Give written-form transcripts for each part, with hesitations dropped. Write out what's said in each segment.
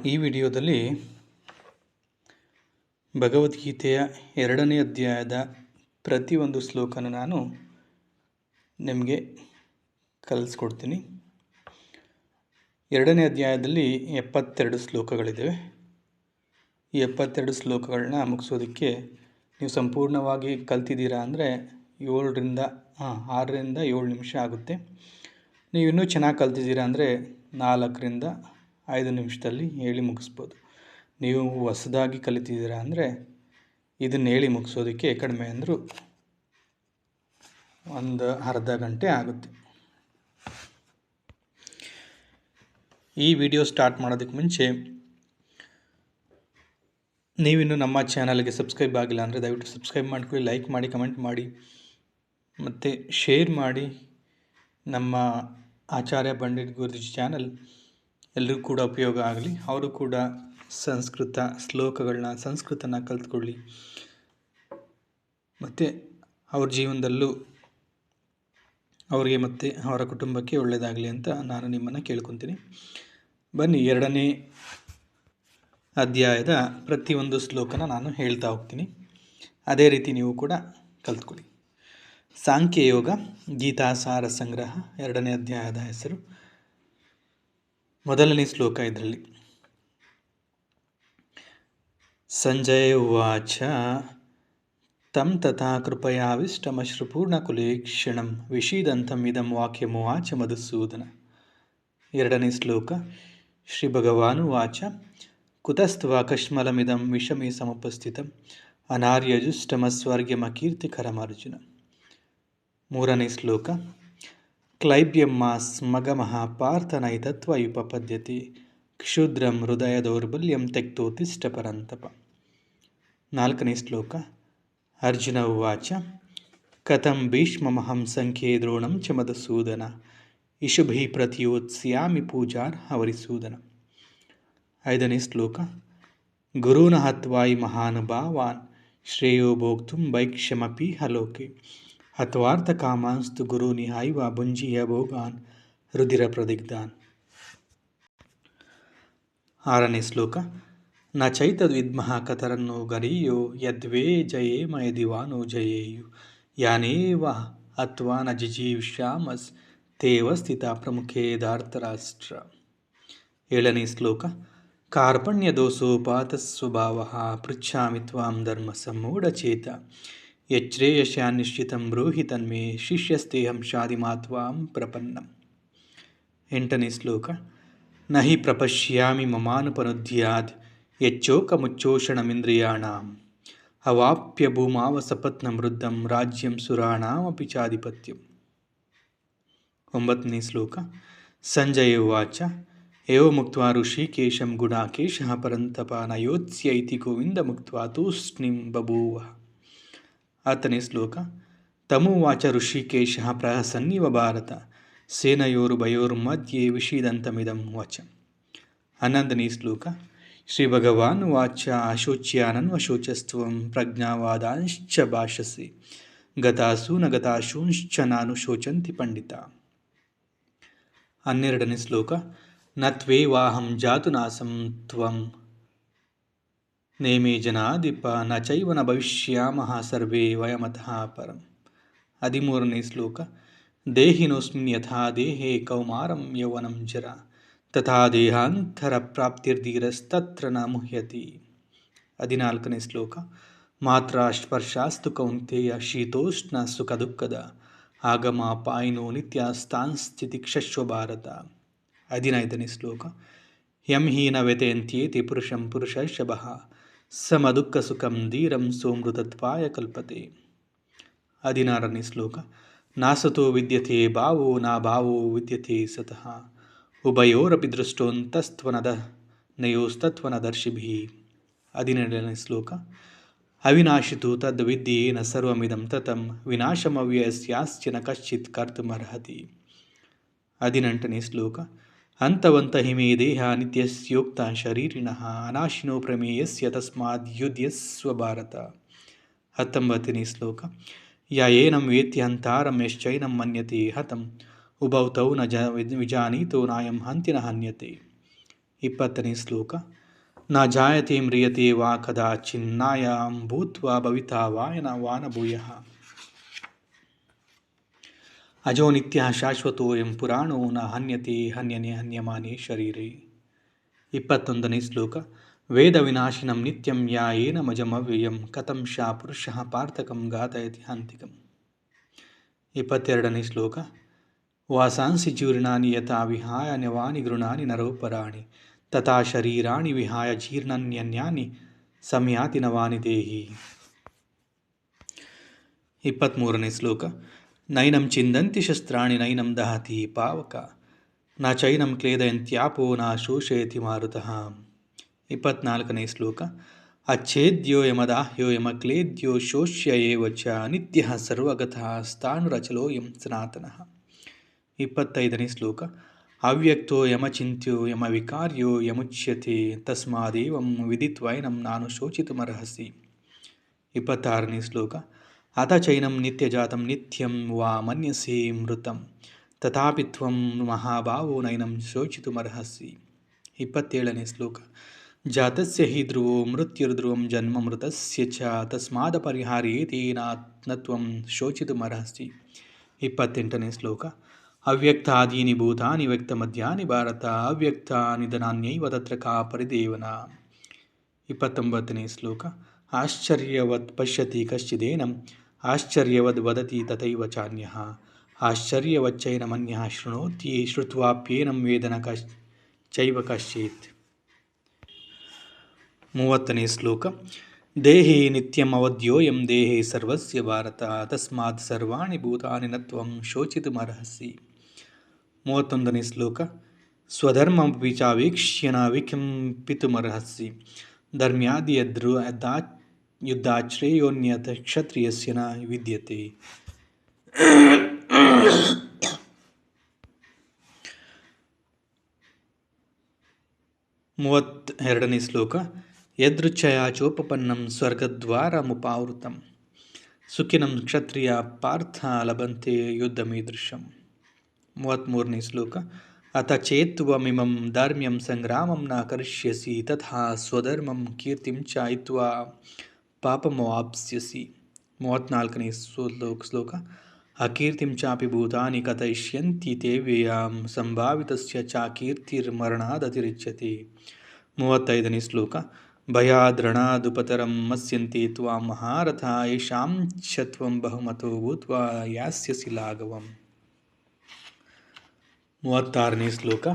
ಈ ವಿಡಿಯೋದಲ್ಲಿ ಭಗವದ್ಗೀತೆಯ 2ನೇ ಅಧ್ಯಾಯದ ಪ್ರತಿಯೊಂದು ಶ್ಲೋಕನ ನಾನು ನಿಮಗೆ ಕಲಿಸ್ಕೊಡ್ತೀನಿ. 2ನೇ ಅಧ್ಯಾಯದಲ್ಲಿ 72 ಶ್ಲೋಕಗಳಿವೆ. ಈ 72 ಶ್ಲೋಕಗಳನ್ನ ಮುಗಿಸೋದಕ್ಕೆ ನೀವು ಸಂಪೂರ್ಣವಾಗಿ ಕಲ್ತಿದ್ದೀರಾ ಅಂದರೆ 6ರಿಂದ 7 ನಿಮಿಷ ಆಗುತ್ತೆ. ನೀವು ಇನ್ನೂ ಚೆನ್ನಾಗಿ ಕಲ್ತಿದ್ದೀರಾ ಅಂದರೆ 4ರಿಂದ 5 ನಿಮಿಷದಲ್ಲಿ ಹೇಳಿ ಮುಗಿಸ್ಬೋದು. ನೀವು ಹೊಸದಾಗಿ ಕಲಿತಿದ್ದೀರಾ ಅಂದರೆ ಇದನ್ನು ಹೇಳಿ ಮುಗಿಸೋದಕ್ಕೆ ಕಡಿಮೆ ಅಂದರೂ ಒಂದು ಅರ್ಧ ಗಂಟೆ ಆಗುತ್ತೆ. ಈ ವಿಡಿಯೋ ಸ್ಟಾರ್ಟ್ ಮಾಡೋದಕ್ಕೆ ಮುಂಚೆ ನೀವಿನ್ನು ನಮ್ಮ ಚಾನಲ್ಗೆ ಸಬ್ಸ್ಕ್ರೈಬ್ ಆಗಿಲ್ಲ ಅಂದರೆ ದಯವಿಟ್ಟು ಸಬ್ಸ್ಕ್ರೈಬ್ ಮಾಡ್ಕೊಳ್ಳಿ, ಲೈಕ್ ಮಾಡಿ, ಕಮೆಂಟ್ ಮಾಡಿ ಮತ್ತು ಶೇರ್ ಮಾಡಿ. ನಮ್ಮ ಆಚಾರ್ಯ ಪಂಡಿತ್ ಗುರೂಜಿ ಚಾನಲ್ ಎಲ್ಲರಿಗೂ ಕೂಡ ಉಪಯೋಗ ಆಗಲಿ. ಅವರು ಕೂಡ ಸಂಸ್ಕೃತನ ಕಲ್ತ್ಕೊಳ್ಳಿ ಮತ್ತು ಅವ್ರ ಜೀವನದಲ್ಲೂ ಅವರಿಗೆ ಮತ್ತು ಅವರ ಕುಟುಂಬಕ್ಕೆ ಒಳ್ಳೆಯದಾಗಲಿ ಅಂತ ನಾನು ನಿಮ್ಮನ್ನು ಕೇಳ್ಕೊತೀನಿ. ಬನ್ನಿ, 2ನೇ ಅಧ್ಯಾಯದ ಪ್ರತಿಯೊಂದು ಶ್ಲೋಕನ ನಾನು ಹೇಳ್ತಾ ಹೋಗ್ತೀನಿ. ಅದೇ ರೀತಿ ನೀವು ಕೂಡ ಕಲ್ತ್ಕೊಳ್ಳಿ. ಸಾಂಖ್ಯಯೋಗ ಗೀತಾಸಾರ ಸಂಗ್ರಹ 2ನೇ ಅಧ್ಯಾಯದ ಹೆಸರು. ಮೊದಲನೇ ಶ್ಲೋಕ ಇದರಲ್ಲಿ. ಸಂಜಯ ಉವಾಚ ತಂ ತಥಾ ಕೃಪಯಾವಿಷ್ಟಮಶ್ರುಪೂರ್ಣಕುಲೇ ಕ್ಷಣಂ ವಿಷೀದಂತಮಿದಂ ವಾಕ್ಯಮುವಾಚ ಮಧುಸೂದನ. 2ನೇ ಶ್ಲೋಕ. ಶ್ರೀ ಭಗವಾನುವಾಚ ಕುತಸ್ತ್ವ ಕಶ್ಮಲಮಿದಂ ವಿಷಮೇ ಸಮುಪಸ್ಥಿತಂ ಅನಾರ್ಯಜುಷ್ಟಮಸ್ವರ್ಗ್ಯಮಕೀರ್ತಿಕರಮರ್ಜುನ. 3ನೇ ಶ್ಲೋಕ. ಕ್ಲೈಬ್ಯಮ್ಮಸ್ಮಗಮಃ ಪಾರ್ಥನೈತತ್ವಯುಪಪದ್ಯತೆ ಕ್ಷುದ್ರಂ ಹೃದಯ ದೌರ್ಬಲ್ಯಂ ತ್ಯಕ್ತೋತ್ತಿಷ್ಟ ಪರಂತಪ. 4ನೇ ಶ್ಲೋಕ. ಅರ್ಜುನ ಉವಾಚ ಕಥಂ ಭೀಷ್ಮಮಹಂ ಸಂಖ್ಯೆ ದ್ರೋಣಂ ಚ ಮಧುಸೂದನ ಇಶುಭಿ ಪ್ರತಿಯೋತ್ಸ್ಯಾಮಿ ಪೂಜಾರ್ಹವರಿಸೂದನ. 5ನೇ ಶ್ಲೋಕ. ಗುರೂನ್ ಹತ್ವಾಯಿ ಮಹಾನುಭಾವಾನ್ ಶ್ರೇಯೋ ಭೋಕ್ತುಂ ಭೈಕ್ಷ್ಯಮಪಿ ಹಲೋಕೆ ಹತ್ವಾರ್ಥಕಾಮಾಂಸ್ತು ಗುರೂನಿಹೈವ ಭುಂಜೀಯ ಭೋಗಾನ್ ರುಧಿರ ಪ್ರದಿಗ್ಧಾನ್. 6ನೇ ಶ್ಲೋಕ. ನ ಚೈತದ್ವಿದ್ಮಃ ಕತರನ್ನೋ ಗರೀಯೋ ಯದ್ವೇ ಜಯೇಮ ಯದಿವಾನೋ ಜಯೇಯು ಯಾನೇವ ಹತ್ವಾ ನ ಜಿಜೀವಿಷ್ಯಾಮಸ್ ತೇವ ಸ್ಥಿತ ಪ್ರಮುಖೇ ಧಾರ್ತರಾಷ್ಟ್ರ. 7ನೇ ಶ್ಲೋಕ. ಕಾರ್ಪಣ್ಯದೋಷೋಪಾತಸ್ವಭಾವಃ ಪೃಚ್ಛಾಮಿ ತ್ವಾಂ ಧರ್ಮ ಸಮ್ಮೂಢಚೇತ ಯಚ್ಛ್ರೇಯಸ್ಯಾನ್ನಿಶ್ಚಿತಂ ಬ್ರೂಹಿ ತನ್ಮೇ ಶಿಷ್ಯಸ್ತೇಹಂ ಶಾಧಿಮಾತ್ವಾಂ ಪ್ರಪನ್ನಂ. 8ನೇ ಶ್ಲೋಕ. ನ ಹಿ ಪ್ರಪಶ್ಯಾಮಿ ಮಮಾನುಪನುದ್ಯಾದ್ ಯಚ್ಚೋಕಮುಚ್ಚೋಷಣಮಿಂದ್ರಿಯಾಣಾಂ ಅವಾಪ್ಯ ಭೂಮಾವಸಪತ್ನಂ ವೃದ್ಧಂ ರಾಜ್ಯಂ ಸುರಾಣಾಮಪಿ ಚಾಧಿಪತ್ಯಂ. 9ನೇ ಶ್ಲೋಕ. ಸಂಜಯ ಉವಾಚ ಏವಮುಕ್ತ್ವಾ ಋಷಿಕೇಶಂ ಗುಡಾಕೇಶಃ ಪರಂತಪ ನಯೋತ್ಸ್ಯ ಇತಿ ಗೋವಿಂದ ಮುಕ್ತ್ವಾ ತೂಷ್ಣೀಂ ಬಭೂವ. 10ನೇ ಶ್ಲೋಕ. ತಮುವಾಚ ಋಷಿಕೇಶಃ ಪ್ರಹಸನ್ನಿವ ಭಾರತ ಸೇನಯೋರುಭಯೋರ್ಮಧ್ಯೆ ವಿಷೀದಂತಮಿದಂ ವಚ. 11ನೇ ಶ್ಲೋಕ. ಶ್ರೀ ಭಗವಾನುವಾಚ ಅಶೋಚ್ಯಾನನ್ವಶೋಚಸ್ತ್ವಂ ಪ್ರಜ್ಞಾವಾದಾಂಶ್ಚ ಭಾಷಸೆ ಗತಾಸು ನ ಗತಾಶೂಂಶ್ಚ ನಾನು ಶೋಚಂತಿ ಪಂಡಿತ. 12ನೇ ಶ್ಲೋಕ. ನ ತ್ವೇವಾಹಂ ಜಾತು ನಾಸಂ ತ್ವಂ ನೇಮೇ ಜನಾಧಿಪ ನ ಚೈವ ನ ಭವಿಷ್ಯಾಮಃ ಸರ್ವೇ ವಯಮತಃ ಪರಂ. 13ನೇ ಶ್ಲೋಕ. ದೇಹಿನೋಸ್ಮಿನ್ ಯಥಾ ದೇಹೇ ಕೌಮಾರಂ ಯೌವನಂ ಜರ ತಥಾ ದೇಹಾಂತರ ಪ್ರಾಪ್ತಿರ್ಧೀರಸ್ತತ್ರ ನ ಮುಹ್ಯತಿ. 14ನೇ ಶ್ಲೋಕ. ಮಾತ್ರ ಸ್ಪರ್ಶಾಸ್ತು ಕೌಂತೆಯ ಶೀತೋಷ್ಣ ಸುಖ ದುಃಖದ ಆಗಮಾಪಾಯಿನೋ ನಿತ್ಯಸ್ತಾಂಸ್ಥಿತಿಕ್ಷಶ್ವ ಭಾರತ. 15ನೇ ಶ್ಲೋಕ. ಯಂ ಹೀನ ವ್ಯತೆಯಂತ್ಯೇತಿ ಪುರುಷಂ ಪುರುಷರ್ಷಭಃ ಸಮ ದುಃಖ ಸುಖಂ ಧೀರಂ ಸೋಮೃತತ್ವಾಯ ಕಲ್ಪತೆ. 16ನೇ ಶ್ಲೋಕ. ನಾಸತೋ ವಿದ್ಯತೆ ಭಾವೋ ನ ಭಾವೋ ವಿದ್ಯತೆ ಸತಃ ಉಭಯೋರಪಿ ದೃಷ್ಟೋಂತಸ್ತ್ವನದ ನಯೋಸ್ತತ್ವನದರ್ಶಿಭಿಃ. 17ನೇ ಶ್ಲೋಕ. ಅವಿನಾಶಿತು ತದ್ವಿದ್ಯೇನ ಸರ್ವಮಿದಂ ತತಂ ವಿನಾಶಮವ್ಯಯಸ್ಯಾಸ್ಯ ನ ಕಶ್ಚಿತ್ ಕರ್ತುಮರ್ಹತಿ. 18ನೇ ಶ್ಲೋಕ. ಅಂತವಂತ ಹಿಮೇ ದೇಹ ನಿತ್ಯಸ್ಯೋಕ್ತ ಶರೀರಿಣಃ ಅನಾಶಿನೋ ಪ್ರಮೇಯಸ್ಯ ತಸ್ಮಾದ್ ಯುಧ್ಯಸ್ವ ಭಾರತ. 19ನೇ ಶ್ಲೋಕ. ಯ ಏನಂ ವೇತ್ತಿ ಹಂತಾರಂ ಯಶ್ಚೈನಂ ಮನ್ಯತೆ ಹತಂ ಉಭೌ ತೌ ನ ವಿಜಾನೀತೋ ನಾಯಂ ಹಂತಿ ನ ಹನ್ಯತೆ. 20ನೇ ಶ್ಲೋಕ. ನ ಜಾಯತೆ ಮ್ರಿಯತೆ ವಾ ಕದಾಚಿನ್ನಾಯಾಂ ಭೂತ್ವಾ ಭವಿತಾ ವಾನ ಭೂಯಃ ಅಜೋ ನಿತ್ಯಃ ಶಾಶ್ವತೋಯಂ ಪುರಾಣೋ ನ ಹನ್ಯತೆ ಹನ್ಯನೆ ಹನ್ಯಮಾನೆ ಶರೀರೇ. 21ನೇ ಶ್ಲೋಕ. ವೇದ ವಿನಾಶಿನಂ ನಿತ್ಯಂ ಯಾಯೇನ ಮಜಮವ್ಯಯಂ ಕಥಂ ಶಾ ಪುರುಷಃ ಪಾರ್ಥಕಂ ಘಾತಯತಿ ಹಾಂತಿಕಂ. 22ನೇ ಶ್ಲೋಕ. ವಾಸಾಂಸಿ ಜೀರ್ಣಾನಿ ಯಥಾ ವಿಹಾಯ ನವಾನಿ ಗೃಣಾನಿ ನರೋಪರಾಣಿ ತಥಾ ಶರೀರಾಣಿ ವಿಹಾಯ ಜೀರ್ಣನ್ಯನ್ಯಾನಿ ಸಂಯಾತಿ ನವಾನಿ ದೇಹಿ. 23ನೇ ಶ್ಲೋಕ. ನೈನಂ ಚಿಂದಂತಿ ಶಸ್ತ್ರಾಣಿ ನೈನಂ ದಹತಿ ಪಾವಕ ನ ಚೈನಂ ಕ್ಲೇದಯಂತ್ಯಾಪೋ ನ ಶೋಷಯತಿ ಮಾರುತಃ. 24ನೇ ಶ್ಲೋಕ. ಅಚ್ಛೇದ್ಯೋ ಯಮದಾಹ್ಯೋ ಯಮಕ್ಲೇದ್ಯೋ ಶೋಷ್ಯ ಏವ ಚ ನಿತ್ಯಃ ಸರ್ವಗತಃ ಸ್ಥಾಣುರಚಲೋಯಂ ಸನಾತನಃ. 25ನೇ ಶ್ಲೋಕ. ಅವ್ಯಕ್ತೋ ಯಮಚಿಂತ್ಯೋ ಯಮವಿಕಾರ್ಯೋ ಯಮುಚ್ಯತೆ ತಸ್ಮಾದೇವಂ ವಿದಿತ್ವೈನಂ ನಾನು ಶೋಚಿತುಮರ್ಹಸಿ. 26ನೇ ಶ್ಲೋಕ. ಅಥ ಚೈನಂ ನಿತ್ಯಜಾತಂ ನಿತ್ಯಂ ವಾ ಮನ್ಯಸೇ ಮೃತಂ ತಥಾಪಿ ತ್ವಂ ಮಹಾಭಾವೋ ನೈನಂ ಶೋಚಿತುಮರ್ಹಸಿ. 27ನೇ ಶ್ಲೋಕ. ಜಾತಸ್ಯ ಹಿ ಧ್ರುವೋ ಮೃತ್ಯುರ್ಧ್ರುವಂ ಜನ್ಮ ಮೃತಸ್ಯ ಚ ತಸ್ಮಾದ ಪರಿಹಾರ್ಯೇತಿ ನ ತ್ವಂ ಶೋಚಿತುಮರ್ಹಸಿ. 28ನೇ ಶ್ಲೋಕ. ಅವ್ಯಕ್ತಾದೀನಿ ಭೂತಾನಿ ವ್ಯಕ್ತಮದ್ಯಾನಿ ಭಾರತ ಅವ್ಯಕ್ತಾನಿ ಧನಾನ್ಯೈವ ತತ್ರ ಕಾ ಪರಿದೇವನ. 29ನೇ ಶ್ಲೋಕ. ಆಶ್ಚರ್ಯವತ್ ಪಶ್ಯತಿ ಕಶ್ಚಿದೇನಂ ಆಶ್ಚರ್ಯವದ್ ವದತಿ ತಥೈವ ಚಾನ್ಯಃ ಆಶ್ಚರ್ಯವಚ್ಚೈನಮನ್ಯಃ ಶೃಣೋತಿ ಶ್ರುತ್ವಾಪ್ಯೇನಂ ವೇದನ ಚೈವ ಕಶ್ಚಿತ್. 30ನೇ ಶ್ಲೋಕ. ದೇಹೇ ನಿತ್ಯಂ ಅವಧ್ಯೋಯಂ ದೇಹೇ ಸರ್ವಸ್ಯ ಭಾರತ ತಸ್ಮಾತ್ ಸರ್ವಾಣಿ ಭೂತಾನಿ ನ ತ್ವಂ ಶೋಚಿತುಮರ್ಹಸಿ. 31ನೇ ಶ್ಲೋಕ. ಸ್ವಧರ್ಮಮಪಿ ಚಾವೇಕ್ಷ್ಯ ನ ವಿಕಂಪಿತುಮರ್ಹಸಿ ಧರ್ಮ್ಯಾದಿ ಯುದ್ಧಾಶ್ರೇಯೋನ್ಯತ್ ಕ್ಷತ್ರಿಯಸ್ಯ ನ ವಿದ್ಯತೆ. 32ನೇ ಶ್ಲೋಕ. ಯದೃಚ್ಛಯಾ ಚೋಪಪನ್ನಂ ಸ್ವರ್ಗದ್ವಾರಮುಪಾವೃತಂ ಸುಖಿನಂ ಕ್ಷತ್ರಿಯ ಪಾರ್ಥ ಲಭಂತೆ ಯುದ್ಧಮೀದೃಶಂ. 33ನೇ ಶ್ಲೋಕ. ಅಥ ಚೇತ್ವಮಿಮಂ ಧಾರ್ಮ್ಯಂ ಸಂಗ್ರಾಮಂ ನ ಕರಿಷ್ಯಸಿ ತಥಾ ಸ್ವಧರ್ಮಂ ಕೀರ್ತಿಂ ಚ ಹಿತ್ವಾ ಪಾಪಮವಾಪ್ಸ್ಯಸಿ. 34ನೇ ಶ್ಲೋಕ. ಅಕೀರ್ತಿಂ ಚಾಪಿ ಭೂತಾನಿ ಕಥಯಿಷ್ಯಂತಿ ತೇ ವ್ಯಯಾಂ ಸಂಭಾವಿತಸ್ಯ ಚ ಕೀರ್ತಿರ್ಮರಣಾದತಿರಿಚ್ಯತೆ. 35ನೇ ಶ್ಲೋಕ. ಭಯಾದ್ರಣಾದುಪತರಂ ಮಸ್ಯಂತಿ ತ್ವಾಂ ಮಹಾರಥಾ ಯೇಷಾಂ ಚ ತ್ವಂ ಬಹುಮತೋ ಭೂತ್ವಾ ಯಾಸ್ಯಸಿ ಲಾಘವಂ. 36ನೇ ಶ್ಲೋಕ.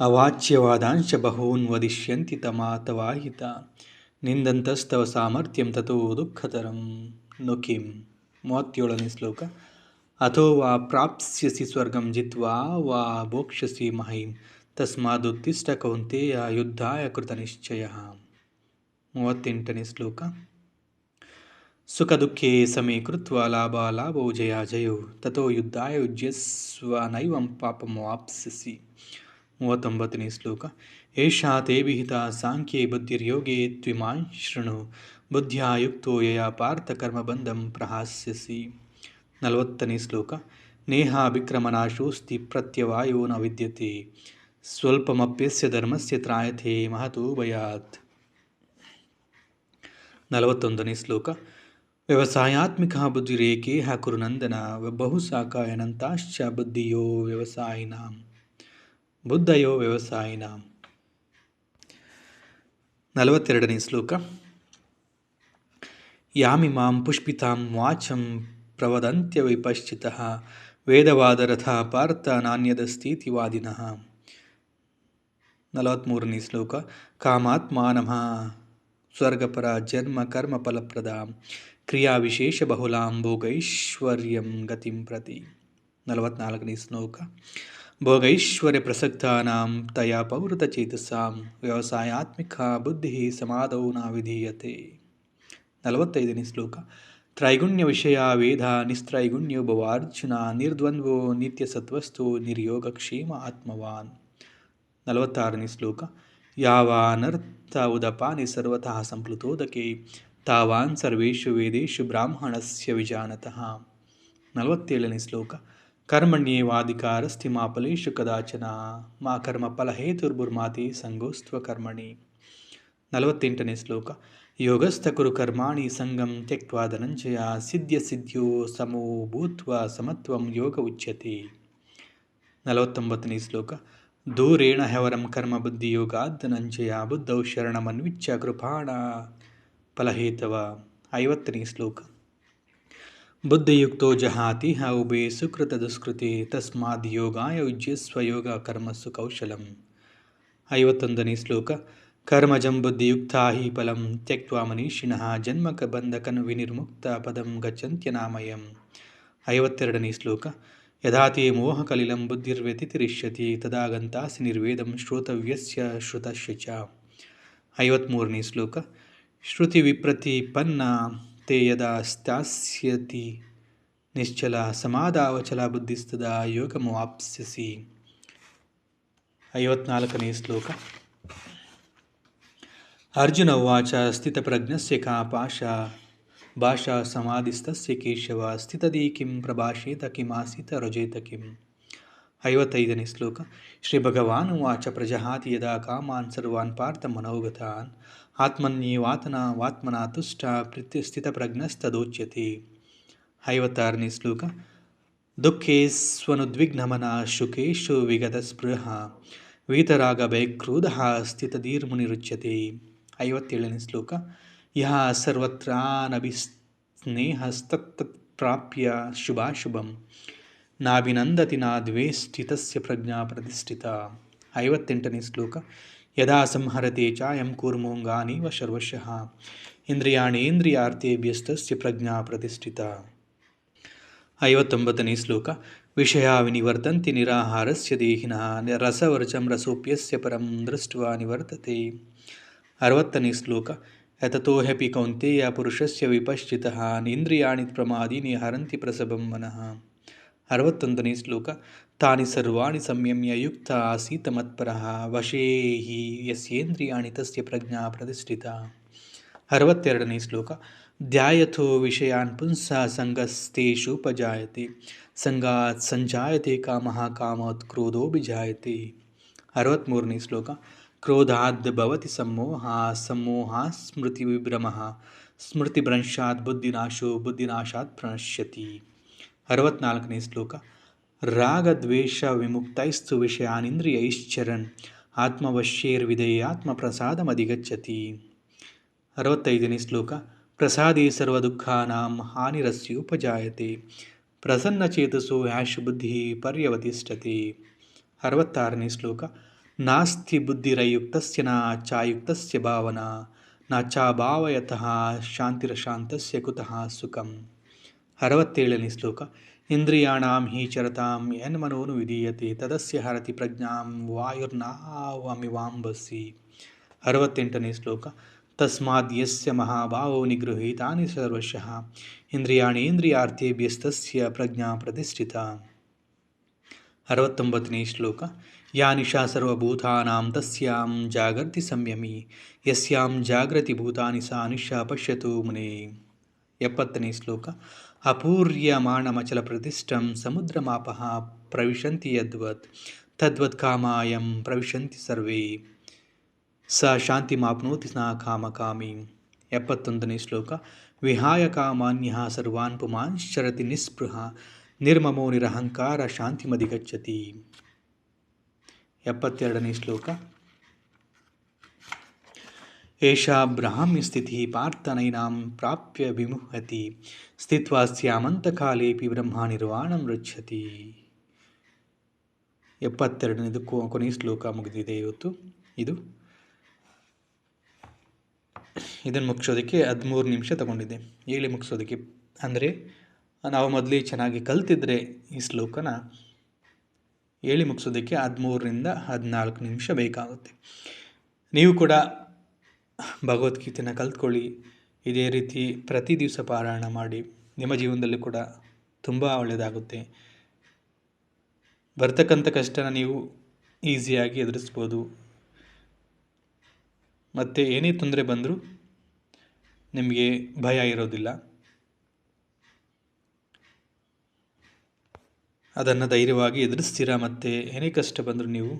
ಅವಾಚ್ಯವಾದಾಂಶ ಬಹೂನ್ ವದಿಷ್ಯಂತಿ ತಮಾತವಾಹಿತ ನಿಂದಂತಸ್ತವ ಸಾಮರ್ಥ್ಯಂ ತಥೋ ದುಃಖತರಂ ನು ಕಿಂ. 37ನೇ ಶ್ಲೋಕ. ಅಥೋ ವಾ ಪ್ರಾಪ್ಸ್ಯಸಿ ಸ್ವರ್ಗಂ ಜಿತ್ವಾ ವಾ ಭೋಕ್ಷ್ಯಸಿ ಮಹೀಂ ತಸ್ಮಾದುತ್ತಿಷ್ಠ ಕೌಂತೆಯ ಯುದ್ಧಾಯ ಕೃತನಿಶ್ಚಯಃ. 38ನೇ ಶ್ಲೋಕ. ಸುಖ ದುಃಖೇ ಸಮೇ ಕೃತ್ವಾ ಲಾಭಾಲಾಭೋ ಜಯಾಜಯೋ ತಥೋ ಯುದ್ಧಾಯ ಯುಜ್ಯಸ್ವ ನೈವಂ ಪಾಪಮವಾಪ್ಸ್ಯಸಿ. 39ನೇ ಶ್ಲೋಕ. ಏಷಾ ತೇ ವಿಹಿತಾ ಸಾಂಖ್ಯೇ ಬುದ್ಧಿರ್ಯೋಗೇ ತ್ವಿಮಾಂ ಶೃಣು ಬುದ್ಧ್ಯಾ ಯುಕ್ತೋ ಯಯಾ ಪಾರ್ಥ ಕರ್ಮಬಂಧಂ ಪ್ರಹಾಸ್ಯಸಿ. 40ನೇ ಶ್ಲೋಕ. ನೇಹಾಭಿಕ್ರಮನಾಶೋಸ್ತಿ ಪ್ರತ್ಯವಾಯೋ ನ ವಿದ್ಯತೆ ಸ್ವಲ್ಪಮಪ್ಯಸ್ಯ ಧರ್ಮಸ್ಯ ತ್ರಾಯತೆ ಮಹತೋ ಭಯಾತ್. 41ನೇ ಶ್ಲೋಕ. ವ್ಯವಸಾಯಾತ್ಮಿಕ ಬುದ್ಧಿರೇಕೇಹ ಕುರುನಂದನ ಬಹುಸಾಕಾಯನಂತಾಶ್ಚ ಬುದ್ಧಯೋ ವ್ಯವಸಾಯಿನಾಂ. 42ನೇ ಶ್ಲೋಕ. ಯಾಮಿಮಾಂ ಪುಷ್ಪಿತಾಂ ವಾಚಂ ಪ್ರವದಂತ್ಯ ವಿಪಶ್ಚಿತಃ ವೇದವಾದರಥ ಪಾರ್ಥ ನಾಣ್ಯದಸ್ತೀತಿ ವಾದಿನಃ. 43ನೇ ಶ್ಲೋಕ. ಕಾಮಾತ್ಮಾನಃ ಸ್ವರ್ಗಪರ ಜನ್ಮ ಕರ್ಮ ಫಲಪ್ರದ ಕ್ರಿಯಾ ವಿಶೇಷ ಬಹುಲಾಂ ಭೋಗೈಶ್ವರ್ಯಂ ಗತಿಂ ಪ್ರತಿ. 44ನೇ ಶ್ಲೋಕ. ಭೋಗೈಶ್ವರ್ಯ ಪ್ರಸಕ್ತಾನಾಂ ತಯಾ ಪೌರುತ ಚೇತಸಾಂ ವ್ಯವಸಾಯಾತ್ಮಿಕ ಬುದ್ಧಿ ಸಮಾಧೌ ನ ವಿಧೀಯತೆ. 45ನೇ ಶ್ಲೋಕ. ತ್ರೈಗುಣ್ಯ ವಿಷಯ ವೇದ ನಿಸ್ತ್ರೈಗುಣ್ಯೋ ಭವಾರ್ಜುನ ನಿರ್ದ್ವಂದ್ವೋ ನಿತ್ಯಸತ್ವಸ್ಥೋ ನಿರ್ಯೋಗಕ್ಷೇಮ ಆತ್ಮವಾನ್. 46ನೇ ಶ್ಲೋಕ. ಯಾವಾನರ್ಥ ಉದಪಾನಿ ಸರ್ವತಃ ಸಂಪ್ಲುತೋದಕೆ ತಾವಾನ್ ಸರ್ವೇಷು ವೇದೇಷು ಬ್ರಾಹ್ಮಣಸ್ಯ ವಿಜಾನತಃ. 47ನೇ ಶ್ಲೋಕ. ಕರ್ಮಣ್ಯೇವಾಧಿಕಾರಸ್ತಿ ಮಾ ಫಲೇಷು ಕದಾಚನ ಮಾ ಕರ್ಮ ಫಲಹೇತುರ್ಭುರ್ಮಾತಿ ಸಂಗೋಸ್ತ್ವ ಕರ್ಮಣಿ. 48ನೇ ಶ್ಲೋಕ. ಯೋಗಸ್ಥ ಕುರು ಕರ್ಮಾಣಿ ಸಂಗಂ ತ್ಯಕ್ತ್ವಾ ಧನಂಜಯ ಸಿದ್ಧ್ಯ ಸಿದ್ಧ್ಯೋ ಸಮೋ ಭೂತ್ವ ಸಮತ್ವಂ ಯೋಗ ಉಚ್ಯತೆ. 49ನೇ ಶ್ಲೋಕ. ದೂರೇಣ ಹ್ಯವರಂ ಕರ್ಮ ಬುದ್ಧಿಯೋಗಾದ್ ಧನಂಜಯ ಬುದ್ಧೌ ಶರಣಮನ್ವಿಚ್ಯ ಕೃಪಾಣ ಫಲಹೇತವ. 50ನೇ ಶ್ಲೋಕ. ಬುದ್ಧಿಯುಕ್ತೋ ಜಹಾತಿ ಹ ಉಭೇ ಸುಕೃತ ದುಷ್ಕೃತಿ ತಸ್ಮಾದ್ ಯೋಗಾಯ ಯುಜ್ಯಸ್ವ ಯೋಗ ಕರ್ಮಸು ಕೌಶಲಂ. 51ನೇ ಶ್ಲೋಕ. ಕರ್ಮಜಂ ಬುದ್ಧಿಯುಕ್ತಾ ಹಿ ಫಲಂ ತ್ಯಕ್ತ್ವಾ ಮನೀಷಿಣಃ ಜನ್ಮಕ ಬಂಧಕನ್ ವಿನಿರ್ಮುಕ್ತ ಪದಂ ಗಚ್ಚಂತ್ಯನಾಮಯಂ. 52ನೇ ಶ್ಲೋಕ. ಯದಾ ತೇ ಮೋಹಕಲಿಲಂ ಬುದ್ಧಿರ್ವ್ಯತಿರಿಷ್ಯತಿ ತದಾ ಗಂತಾಸಿ ನಿರ್ವೇದಂ ಶ್ರೋತವ್ಯಸ್ಯ ಶ್ರುತಸ್ಯ ಚ. 53ನೇ ಶ್ಲೋಕ. ಶ್ರುತಿ ವಿಪ್ರತಿಪನ್ನ ತೇ ಯದಾ ಸ್ಥಾಸ್ಯತಿ ನಿಶ್ಚಲ ಸಮಾಧಾವಚಲ ಬುದ್ಧಿಸ್ತದಾ ಯೋಗಮವಾಪ್ಸ್ಯಸಿ. 54ನೇ ಶ್ಲೋಕ. ಅರ್ಜುನ ಉವಾಚ ಸ್ಥಿತಪ್ರಜ್ಞಸ್ಯ ಕಾ ಭಾಷಾ ಸಮಾಧಿಸ್ತಸ್ಯ ಕೇಶವ ಸ್ಥಿತಧೀ ಕಿಂ ಪ್ರಭಾಷೇತ ಕಿಮಾಸೀತ ರಜೇತ ಕಿಂ. 55ನೇ ಶ್ಲೋಕ. ಶ್ರೀ ಭಗವಾನ್ ಉವಾಚ ಪ್ರಜಹಾತಿ ಯದಾ ಕಾಮಾನ್ ಸರ್ವಾನ್ ಪಾರ್ಥ ಮನೋಗತಾನ್ ಆತ್ಮನ್ಯೇವಾತ್ಮನಾ ತುಷ್ಟ ಸ್ಥಿತಪ್ರಜ್ಞಸ್ತದೋಚ್ಯತೆ. 56ನೇ ಶ್ಲೋಕ. ದುಃಖೇಸ್ವನುದ್ವಿಗ್ನಮನ ಶುಕೇಶು ವಿಗತಸ್ಪೃಹ ವೀತರಾಗ ಭಯಕ್ರೋಧಃ ಸ್ಥಿತಧೀರ್ಮುನಿರುಚ್ಯತೆ. 57ನೇ ಶ್ಲೋಕ. ಯಃ ಸರ್ವತ್ರಾನಭಿಸ್ನೇಹಸ್ತತ್ಪ್ರಾಪ್ಯ ಶುಭಾಶುಭಂ ನಾಭಿನಂದತಿ ನಾದ್ವೇಷ್ಟಿ ತಸ್ಯ ಪ್ರಜ್ಞಾ ಪ್ರತಿಷ್ಠಿತ. 58ನೇ ಶ್ಲೋಕ. ಯದಾ ಸಂಹರತೆ ಚಾಯಂ ಕೂರ್ಮೋಂಗಾನೀವ ಸರ್ವಶಃ ಇಂದ್ರಿಯಾಣೇಂದ್ರಿಯಾರ್ಥೇಭ್ಯಸ್ತಸ್ಯ ಪ್ರಜ್ಞಾ ಪ್ರತಿಷ್ಠಿತ. 59ನೇ ಶ್ಲೋಕ. ವಿಷಯಾ ವಿನಿವರ್ತಂತಿ ನಿರಾಹಾರಸ್ಯ ದೇಹಿನಃ ರಸವರ್ಚಂ ರಸೋಪ್ಯಸ್ಯ ಪರಂ ದೃಷ್ಟ್ವಾ ನಿವರ್ತತೆ. 60ನೇ ಶ್ಲೋಕ. ಯತತೋ ಹ್ಯಪಿ ಕೌಂತೆಯ ಪುರುಷಸ್ಯ ವಿಪಶ್ಚಿತಃ ಇಂದ್ರಿಯಾಣಿ ಪ್ರಮಾದೀನಿ ಹರಂತಿ ಪ್ರಸಭಂ ಮನಃ. 61ನೇ ಶ್ಲೋಕ. ತಾನಿ ಸರ್ವಾಣಿ ಸಂಯಮ್ಯ ಯುಕ್ತ ಆಸೀತ ಮತ್ಪರಃ ವಶೇ ಹಿ ಯಸ್ಯೇಂದ್ರಿಯಾಣಿ ತಸ್ಯ ಪ್ರಜ್ಞಾ ಪ್ರತಿಷ್ಠಿತ. 62ನೇ ಶ್ಲೋಕ. ಧ್ಯಾಯಥೋ ವಿಷಯಾನ್ ಪುಂಸಃ ಸಂಗಸ್ತೇಷುಪಜಾಯತೆ ಸಂಗಾತ್ ಸಂಜಾಯತೆ ಕಾಮಃ ಕಾಮಾತ್ ಕ್ರೋಧೋಭಿಜಾಯತೆ. 63ನೇ ಶ್ಲೋಕ. ಕ್ರೋಧಾದ್ ಭವತಿ ಸಮ್ಮೋಹ ಸಮ್ಮೋಹಾತ್ ಸ್ಮೃತಿವಿಭ್ರಮಃ ಸ್ಮೃತಿಭ್ರಂಶಾತ್ ಬುದ್ಧಿನಾಶೋ ಬುದ್ಧಿನಾಶಾತ್ ಪ್ರಣಶ್ಯತಿ. 64ನೇ ಶ್ಲೋಕ. ರಾಗದ್ವೇಷ ವಿಮುಕ್ತೈಸ್ತು ವಿಷಯಾನಿಂದ್ರಿಯೈಶ್ಚರನ್ ಆತ್ಮವಶ್ಯೈರ್ವಿಧೇಯಾತ್ಮ ಪ್ರಸಾದಮಧಿಗಚ್ಚತಿ. 65ನೇ ಶ್ಲೋಕ. ಪ್ರಸಾದೇ ಸರ್ವದುಃಖಾನಾಂ ಹಾನಿರಸ್ಯೋಪಜಾಯತೆ ಪ್ರಸನ್ನಚೇತಸೋ ಹ್ಯಾಶು ಬುದ್ಧಿ ಪರ್ಯವತಿಷ್ಠತೆ. 66ನೇ ಶ್ಲೋಕ. ನಾಸ್ತಿ ಬುದ್ಧಿರಯುಕ್ತಸ್ಯ ನ ಚಾಯುಕ್ತಸ್ಯ ಭಾವನಾ ನ ಚಾಭಾವಯತಃ ಶಾಂತಿರಶಾಂತಸ್ಯ ಕುತಃ ಸುಖಂ. 67ನೇ ಶ್ಲೋಕ. ಇಂದ್ರಿಯಾಣಾಂ ಹಿ ಚರತಾಂ ಯನ್ಮನೋನು ವಿಧೀಯತೆ ತದಸ್ಯ ಹರತಿ ಪ್ರಜ್ಞಾಂ ವಾಯುರ್ನಾವಮಿವಾಂಬಸಿ. 68ನೇ ಶ್ಲೋಕ. ತಸ್ಮಾದ್ ಯಸ್ಯ ಮಹಾಭಾವೋ ನಿಗೃಹೀತಾನಿ ಸರ್ವಶಃ ಇಂದ್ರಿಯಾಣೇಂದ್ರಿಯಾರ್ಥೇಭ್ಯಸ್ತಸ್ಯ ಪ್ರಜ್ಞಾ ಪ್ರತಿಷ್ಠಿತ. 69ನೇ ಶ್ಲೋಕ. ಯಾ ನಿಶಾ ಸರ್ವಭೂತಾನಾಂ ತಸ್ಯಾಂ ಜಾಗರ್ತಿ ಸಂಯಮಿ ಯಸ್ಯಾಂ ಜಾಗ್ರತಿ ಭೂತಾನಿ ಸಾ ನಿಶಾ ಪಶ್ಯತು ಮುನೇ. 70ನೇ ಶ್ಲೋಕ. ಅಪೂರ್ಯಮಾಣಮಚಲ ಪ್ರತಿಷ್ಠಂ ಸಮುದ್ರಮಾಪಃ ಪ್ರವಿಶಂತಿ ಯದ್ವತ್ ತದ್ವತ್ ಕಾಮಾಯಂ ಪ್ರವಿಶಂತಿ ಸರ್ವೇ ಸ ಶಾಂತಿಮಾಪ್ನೋತಿ ನ ಕಾಮಕಾಮಿ. 71ನೇ ಶ್ಲೋಕ. ವಿಹಾಯ ಕಾಮಾನ್ಯಃ ಸರ್ವಾನ್ ಪುಮಾಂಶ್ಚರತಿ ನಿಸ್ಪೃಹ ನಿರ್ಮಮೋ ನಿರಹಂಕಾರ ಶಾಂತಿಮಧಿಗಚ್ಚತಿ. 72ನೇ ಶ್ಲೋಕ. ಏಷಾ ಬ್ರಾಹ್ಮ್ಯ ಸ್ಥಿತಿಃ ಪಾರ್ಥ ನೈನಾಂ ಪ್ರಾಪ್ಯ ವಿಮುಹ್ಯತಿ ಸ್ಥಿತ್ವಾ ಸ್ಯಾಮಂತಕಾಲೇಪಿ ಬ್ರಹ್ಮನಿರ್ವಾಣಂ ರುಚ್ಯತಿ. 72ನೇದು ಕೊನೆಯ ಶ್ಲೋಕ ಮುಗಿದಿದೆ ಇವತ್ತು. ಇದನ್ನು ಮುಗಿಸೋದಕ್ಕೆ 13 ನಿಮಿಷ ತಗೊಂಡಿದ್ದೆ ಹೇಳಿ ಮುಗಿಸೋದಕ್ಕೆ. ಅಂದರೆ ನಾವು ಮೊದಲೇ ಚೆನ್ನಾಗಿ ಕಲ್ತಿದ್ರೆ ಈ ಶ್ಲೋಕನ ಹೇಳಿ ಮುಗಿಸೋದಕ್ಕೆ 13ರಿಂದ 14 ನಿಮಿಷ ಬೇಕಾಗುತ್ತೆ. ನೀವು ಕೂಡ ಭಗವದ್ಗೀತೆನ ಕಲ್ತ್ಕೊಳ್ಳಿ. ಇದೇ ರೀತಿ ಪ್ರತಿ ದಿವಸ ಪಾರಾಯಣ ಮಾಡಿ. ನಿಮ್ಮ ಜೀವನದಲ್ಲಿ ಕೂಡ ತುಂಬ ಒಳ್ಳೆಯದಾಗುತ್ತೆ. ಬರ್ತಕ್ಕಂಥ ಕಷ್ಟನ ನೀವು ಈಸಿಯಾಗಿ ಎದುರಿಸ್ಬೋದು. ಮತ್ತು ಏನೇ ತೊಂದರೆ ಬಂದರೂ ನಿಮಗೆ ಭಯ ಇರೋದಿಲ್ಲ. ಅದನ್ನು ಧೈರ್ಯವಾಗಿ ಎದುರಿಸ್ತೀರಾ, ಮತ್ತು ಏನೇ ಕಷ್ಟ ಬಂದರೂ ನೀವು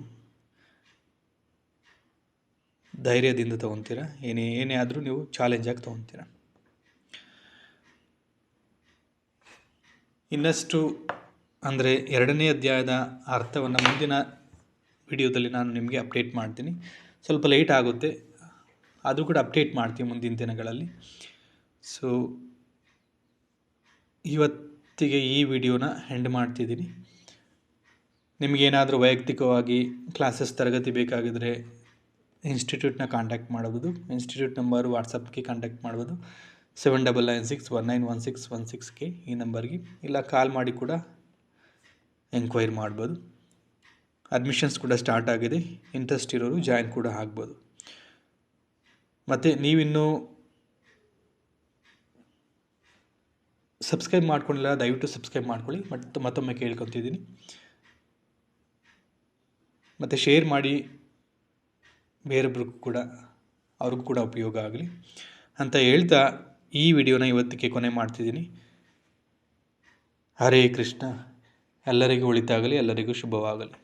ಧೈರ್ಯದಿಂದ ತೊಗೊತೀರಾ. ಏನೇ ಆದರೂ ನೀವು ಚಾಲೆಂಜಾಗಿ ತೊಗೊತೀರಾ. ಇನ್ನಷ್ಟು ಅಂದರೆ 2ನೇ ಅಧ್ಯಾಯದ ಅರ್ಥವನ್ನು ಮುಂದಿನ ವಿಡಿಯೋದಲ್ಲಿ ನಾನು ನಿಮಗೆ ಅಪ್ಡೇಟ್ ಮಾಡ್ತೀನಿ. ಸ್ವಲ್ಪ ಲೇಟ್ ಆಗುತ್ತೆ, ಅದು ಕೂಡ ಅಪ್ಡೇಟ್ ಮಾಡ್ತೀನಿ ಮುಂದಿನ ದಿನಗಳಲ್ಲಿ. ಸೊ ಇವತ್ತಿಗೆ ಈ ವಿಡಿಯೋನ ಎಂಡ್ ಮಾಡ್ತಿದ್ದೀನಿ. ನಿಮಗೇನಾದರೂ ವೈಯಕ್ತಿಕವಾಗಿ ಕ್ಲಾಸಸ್ ತರಗತಿ ಬೇಕಾಗಿದ್ದರೆ ಇನ್ಸ್ಟಿಟ್ಯೂಟ್ನ ಕಾಂಟ್ಯಾಕ್ಟ್ ಮಾಡ್ಬೋದು. ಇನ್ಸ್ಟಿಟ್ಯೂಟ್ ನಂಬರ್ ವಾಟ್ಸಪ್ಗೆ ಕಾಂಟ್ಯಾಕ್ಟ್ ಮಾಡ್ಬೋದು 7996191616 ಈ ನಂಬರ್ಗೆ, ಇಲ್ಲ ಕಾಲ್ ಮಾಡಿ ಕೂಡ ಎಂಕ್ವೈರಿ ಮಾಡ್ಬೋದು. ಅಡ್ಮಿಷನ್ಸ್ ಕೂಡ ಸ್ಟಾರ್ಟ್ ಆಗಿದೆ, ಇಂಟ್ರೆಸ್ಟ್ ಇರೋರು ಜಾಯಿನ್ ಕೂಡ ಆಗ್ಬೋದು. ಮತ್ತು ನೀವಿನ್ನೂ ಸಬ್ಸ್ಕ್ರೈಬ್ ಮಾಡ್ಕೊಂಡಿಲ್ಲ, ದಯವಿಟ್ಟು ಸಬ್ಸ್ಕ್ರೈಬ್ ಮಾಡ್ಕೊಳ್ಳಿ. ಮತ್ತೊಮ್ಮೆ ಕೇಳ್ಕೊತಿದ್ದೀನಿ. ಮತ್ತು ಶೇರ್ ಮಾಡಿ, ಬೇರೊಬ್ರಿಗೂ ಕೂಡ ಅವ್ರಿಗೂ ಕೂಡ ಉಪಯೋಗ ಆಗಲಿ ಅಂತ ಹೇಳ್ತಾ ಈ ವಿಡಿಯೋನ ಇವತ್ತಿಗೆ ಕೊನೆ ಮಾಡ್ತಿದ್ದೀನಿ. ಹರೇ ಕೃಷ್ಣ. ಎಲ್ಲರಿಗೂ ಒಳಿತಾಗಲಿ, ಎಲ್ಲರಿಗೂ ಶುಭವಾಗಲಿ.